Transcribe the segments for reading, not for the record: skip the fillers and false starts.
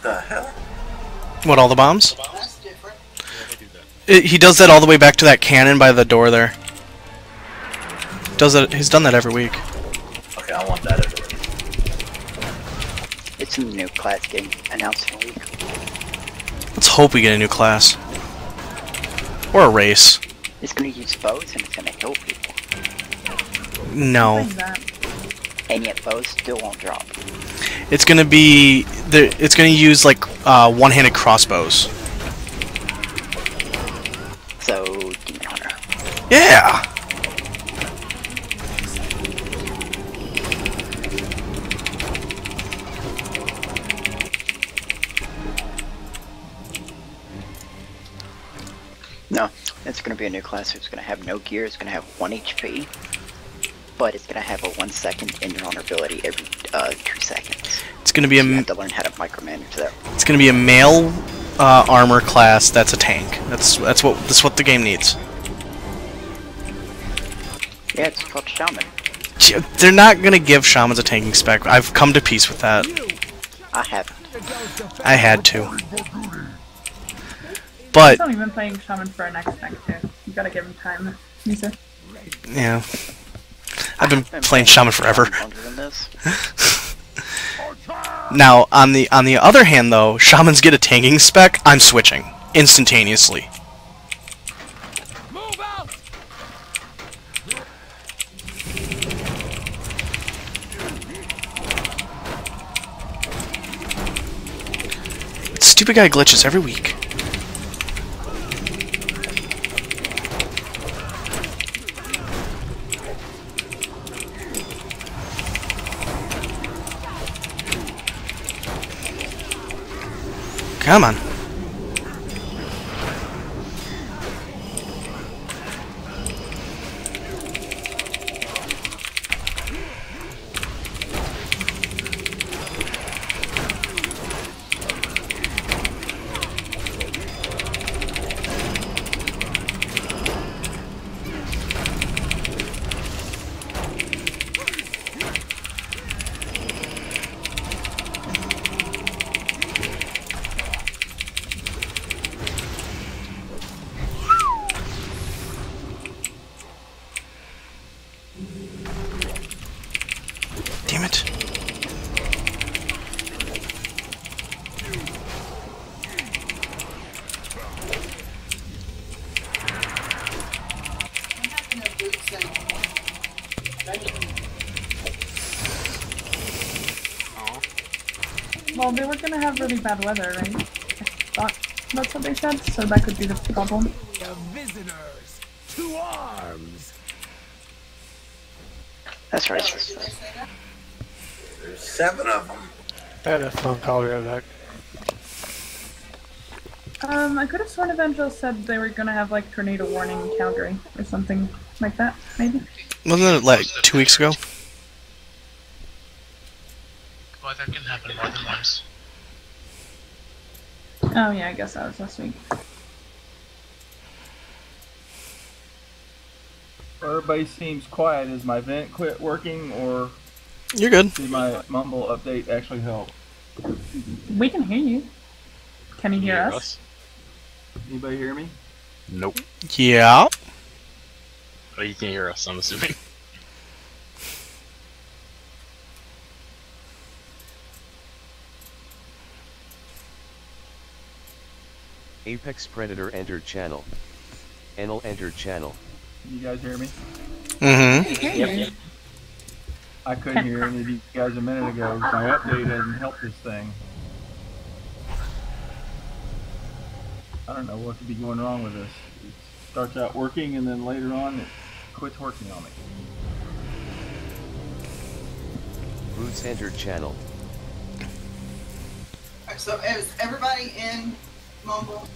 The hell? What, all the bombs? That's different. Yeah, they do that. He does that all the way back to that cannon by the door there. Does it? He's done that every week. Okay, I want that everywhere. It's a new class getting announced in a week. Let's hope we get a new class. Or a race. It's gonna use bows and it's gonna kill people. No. And yet bows still won't drop. It's gonna be... It's gonna use, like, one-handed crossbows. So, Demon Hunter. Yeah! No, it's gonna be a new class. It's gonna have no gear. It's gonna have 1 HP. But it's gonna have a 1 second invulnerability every 2 seconds. It's gonna be So you have to learn how to micromanage that. It's gonna be a male armor class that's a tank. That's what the game needs. Yeah, it's called Shaman. They're not gonna give shamans a tanking spec. I've come to peace with that. I haven't. I had to. But He's not even playing Shaman for our next tank too. You gotta give him time, Misa. yeah, I've been playing Shaman forever. Longer than this. Now, on the other hand, though, shamans get a tanking spec. I'm switching instantaneously. Move out! Stupid guy glitches every week. Come on. Damn it. Well, they were gonna have really bad weather, right? I thought that's what they said, so that could be the problem. We have visitors to arms. That's right. There's 7 of them. I had a phone call the other day. I could have sworn Evangel said they were gonna have like tornado warning in Calgary or something like that, maybe. Wasn't it like 2 weeks ago? Well, that can happen more than once. Oh yeah, I guess that was last week. Everybody seems quiet. Is my vent quit working, or You're good. did my mumble update actually help? We can hear you. Can you hear us? Anybody hear me? Nope. Yeah. Oh, you can hear us, I'm assuming. Apex Predator entered channel. Enel entered channel. You guys hear me? Mm-hmm. Yep. I couldn't hear any of you guys a minute ago. My update hasn't helped this thing. I don't know what could be going wrong with this. It starts out working and then later on it quits working on me. Roots entered channel. Alright, so is everybody in mobile?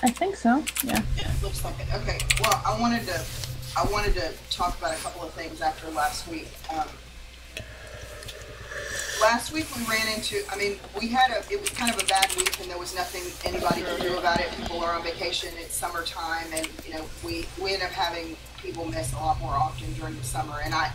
I think so. Yeah. Yeah, looks like it. Okay. Well, I wanted to talk about a couple of things after last week. last week we ran into, I mean, it was kind of a bad week and there was nothing anybody could do about it. People are on vacation, it's summertime, and, you know, we end up having people miss a lot more often during the summer. And I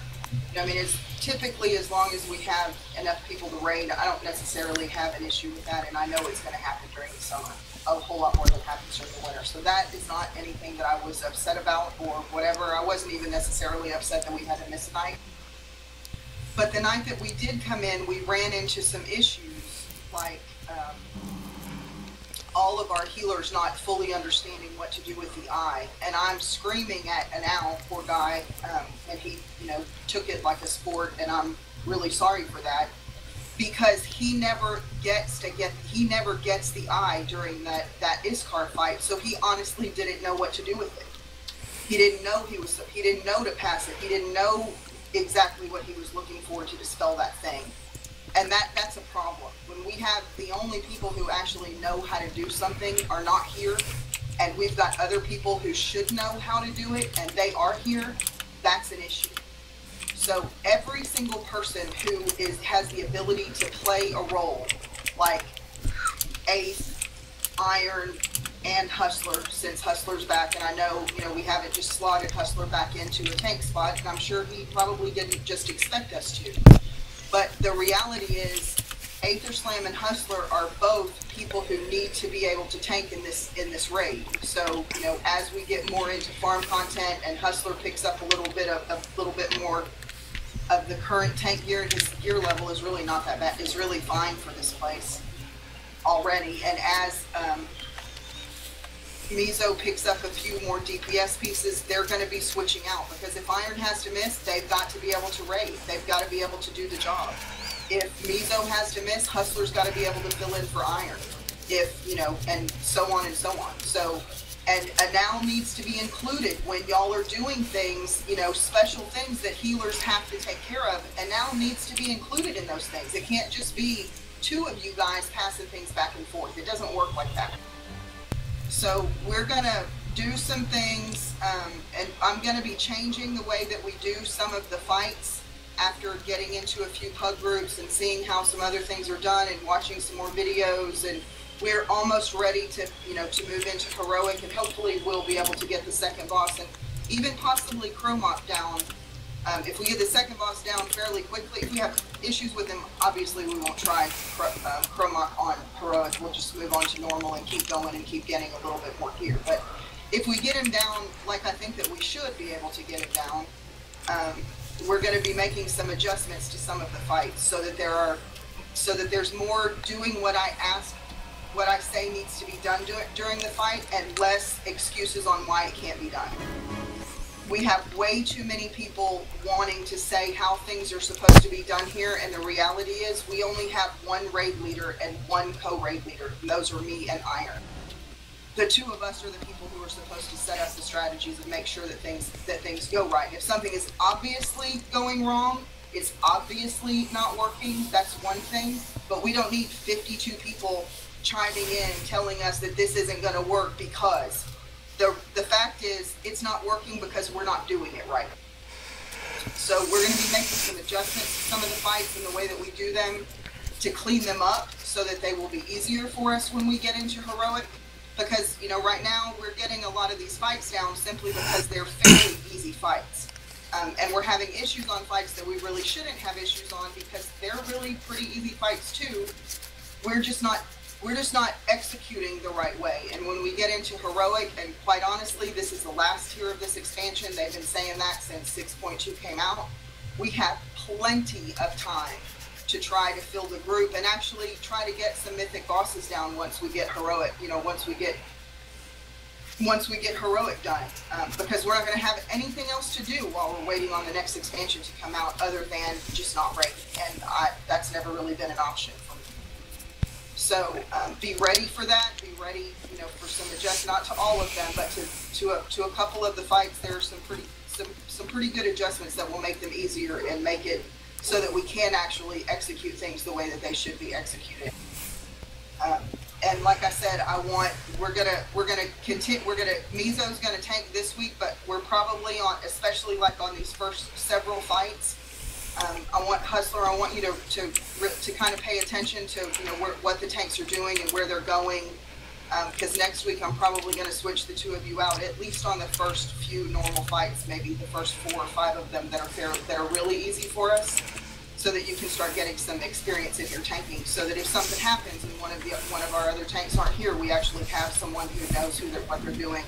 mean, it's typically as long as we have enough people to raid, I don't necessarily have an issue with that, and I know it's going to happen during the summer. A whole lot more than happens during the winter. So that is not anything that I was upset about or whatever. I wasn't even necessarily upset that we had to miss a night. But the night that we did come in, we ran into some issues, like all of our healers not fully understanding what to do with the eye. And I'm screaming at an owl, poor guy, and he, you know, took it like a sport, and I'm really sorry for that. Because he never gets the eye during that Iskar fight, so he honestly didn't know what to do with it. He didn't know to pass it. He didn't know exactly what he was looking for to dispel that thing. And that's a problem. When we have the only people who actually know how to do something are not here, and we've got other people who should know how to do it, and they are here, that's an issue. So every single person who has the ability to play a role, like Ace, Iron, and Hustler, since Hustler's back, and I know, you know, we haven't just slotted Hustler back into a tank spot, and I'm sure he probably didn't just expect us to. But the reality is, Aether Slam and Hustler are both people who need to be able to tank in this raid. So, you know, as we get more into farm content and Hustler picks up a little bit more of the current tank gear, his gear level is really not that bad. It's really fine for this place already. And as Mizo picks up a few more DPS pieces, they're going to be switching out, because if Iron has to miss, they've got to be able to raid. They've got to be able to do the job. If Mizo has to miss, Hustler's got to be able to fill in for Iron. If, you know, and so on and so on. So, and Anal needs to be included when y'all are doing things, you know, special things that healers have to take care of. Anal needs to be included in those things. It can't just be two of you guys passing things back and forth. It doesn't work like that. So we're going to do some things, and I'm going to be changing the way that we do some of the fights after getting into a few pug groups and seeing how some other things are done and watching some more videos. And we're almost ready to, you know, to move into heroic, and hopefully we'll be able to get the second boss and even possibly Chromok down. If we get the second boss down fairly quickly, if we have issues with him, obviously we won't try Chromok on heroic. We'll just move on to normal and keep going and keep getting a little bit more gear. But if we get him down, like I think that we should be able to get him down, we're going to be making some adjustments to some of the fights so that there's more doing what I say needs to be done during the fight, and less excuses on why it can't be done. We have way too many people wanting to say how things are supposed to be done here, and the reality is we only have one raid leader and one co-raid leader, and those are me and Iron. The two of us are the people who are supposed to set up the strategies and make sure that things go right. If something is obviously going wrong, it's obviously not working, that's one thing, but we don't need 52 people chiming in telling us that this isn't going to work, because the fact is it's not working because we're not doing it right. So we're going to be making some adjustments to some of the fights and the way that we do them to clean them up so that they will be easier for us when we get into heroic. Because, you know, right now we're getting a lot of these fights down simply because they're fairly easy fights. And we're having issues on fights that we really shouldn't have issues on, because they're really pretty easy fights too. We're just not executing the right way. And when we get into heroic, and quite honestly, this is the last tier of this expansion, they've been saying that since 6.2 came out, we have plenty of time to try to fill the group and actually try to get some mythic bosses down once we get heroic, you know, once we get heroic done, because we're not going to have anything else to do while we're waiting on the next expansion to come out other than just not raid, and that's never really been an option for me. So be ready for that. Be ready, you know, for some adjustments, not to all of them, but to a couple of the fights. There are some pretty good adjustments that will make them easier and make it so that we can actually execute things the way that they should be executed. And like I said, Mizo's gonna tank this week, but we're probably on, especially like on these first several fights, I want Hustler. I want you to kind of pay attention to what the tanks are doing and where they're going. Because next week I'm probably going to switch the two of you out, at least on the first few normal fights, maybe the first 4 or 5 of them that are really easy for us, so that you can start getting some experience in your tanking. So that if something happens and one of our other tanks aren't here, we actually have someone who knows what they're doing.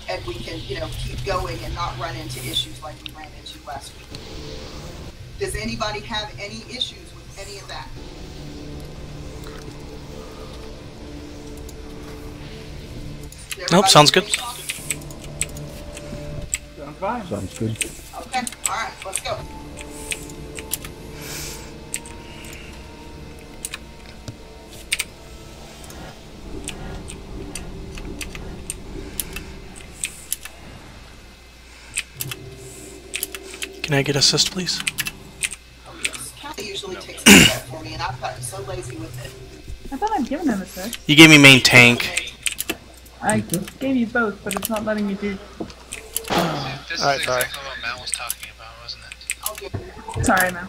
And we can keep going and not run into issues like we ran into last week. Does anybody have any issues with any of that? Nope, sounds good. Sounds fine. Sounds good. Okay, alright, let's go. Can I get assist, please? Oh yes, Callie usually takes care of that for me, and I've gotten so lazy with it. I thought I'd given him assist. You gave me main tank. I gave you both, but it's not letting me do. This is exactly what Matt was talking about, wasn't it? I'll give it. Sorry, Mal.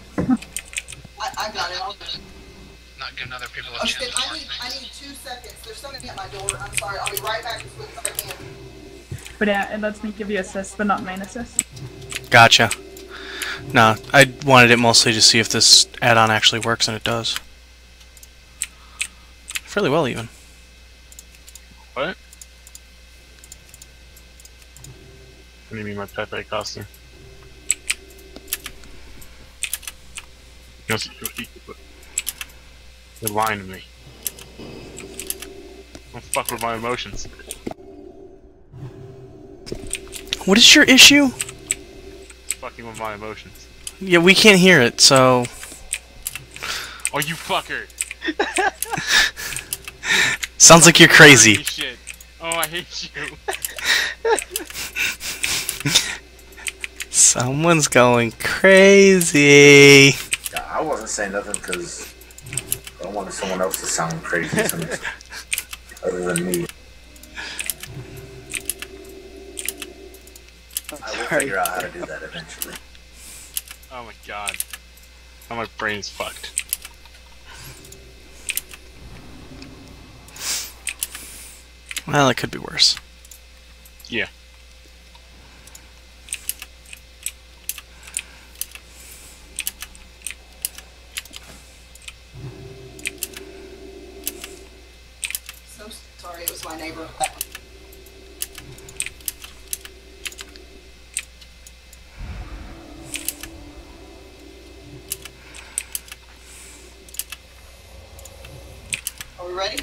I got it. Not giving other people a Okay, chance to mark I things. need 2 seconds. There's somebody at my door. I'm sorry. I'll be right back as quick as I can. But yeah, it lets me give you assist, but not main assist. Gotcha. Nah, I wanted it mostly to see if this add-on actually works, and it does. Fairly well, even. What? What do you mean my Pepe costume? You're lying to me. Don't fuck with my emotions. What is your issue? Fucking with my emotions. Yeah, we can't hear it, so... Oh, you fucker! Sounds like you're crazy. Shit. Oh, I hate you. Someone's going crazy. Yeah, I wasn't saying nothing because I wanted someone else to sound crazy other than me. I will figure out how to do that eventually. Oh my god. Now my brain's fucked. Well, it could be worse. Yeah. So sorry, it was my neighbor. Are we ready?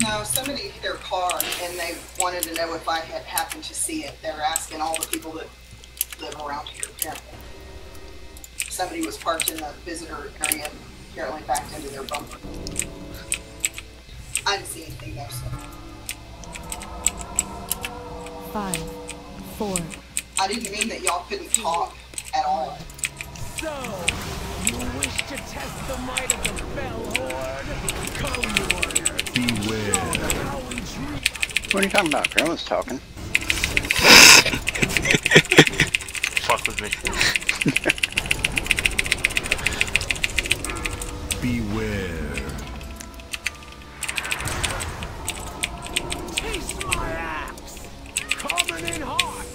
No, somebody hit their car and they wanted to know if I had happened to see it. They were asking all the people that live around here, apparently. Somebody was parked in the visitor area and apparently backed into their bumper. I didn't see anything though, so. 5, 4. I didn't mean that y'all couldn't talk at all. So, you wish to test the might of the Bell Horde? Come, warrior. Beware. What are you talking about? Grandma's talking. Fuck with me. Beware. Taste my axe! Coming in hot!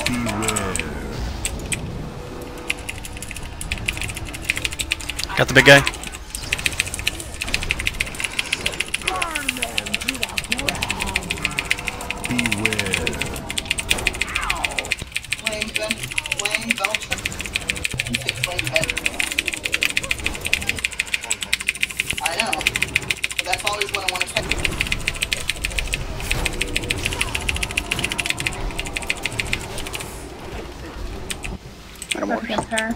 Beware. Got the big guy? Burn them to the ground! Beware. Flame Belcher. You pick Flame Belcher. I know. But that's always what I want to say. That'll Up work. against her.